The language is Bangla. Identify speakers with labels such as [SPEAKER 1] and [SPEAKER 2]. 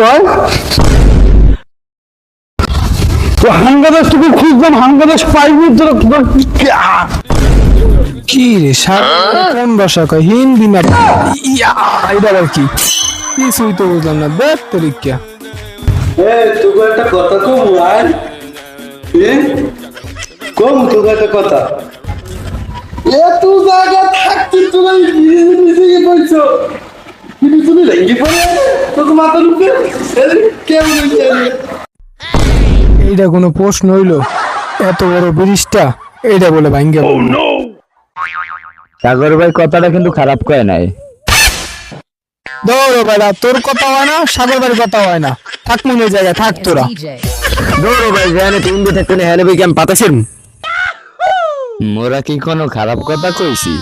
[SPEAKER 1] ভাই তো হাঙ্গাদাসটুকু খুঁজলাম, হাঙ্গাদাস পাইনি তো।
[SPEAKER 2] কি রে কোন ভাষা কয়? হিন্দি না এটা আর কি? কিছুই তো বুঝলাম না। দেখ তরিকা
[SPEAKER 1] তোকে একটা কথা কম ভাই, কম তোকে একটা কথা। এত জায়গা থাকতে তুমি নিজে বলছো, কিন্তু তুমি লেগে পড়ে তোকে মাথার উপরে কেমন
[SPEAKER 2] এইটা কোনো প্রশ্ন হইলো? এত বড় ব্রিজটা এইটা বলে ভাঙ্গে
[SPEAKER 3] সাগর ভাই কথাটা কিন্তু খারাপ কয় নাই।
[SPEAKER 2] দৌড়ো বেড়া, তোর কথা হয় না, সাগর বাড়ির কথা হয় না। থাক মনে জায়গায় থাক তোরা।
[SPEAKER 3] দৌড়ো ভাই, জানে তুমি থাকতে না হেলে ভাই কেমন পাতাছেন? মোরা কি কোনো খারাপ কথা কইছি?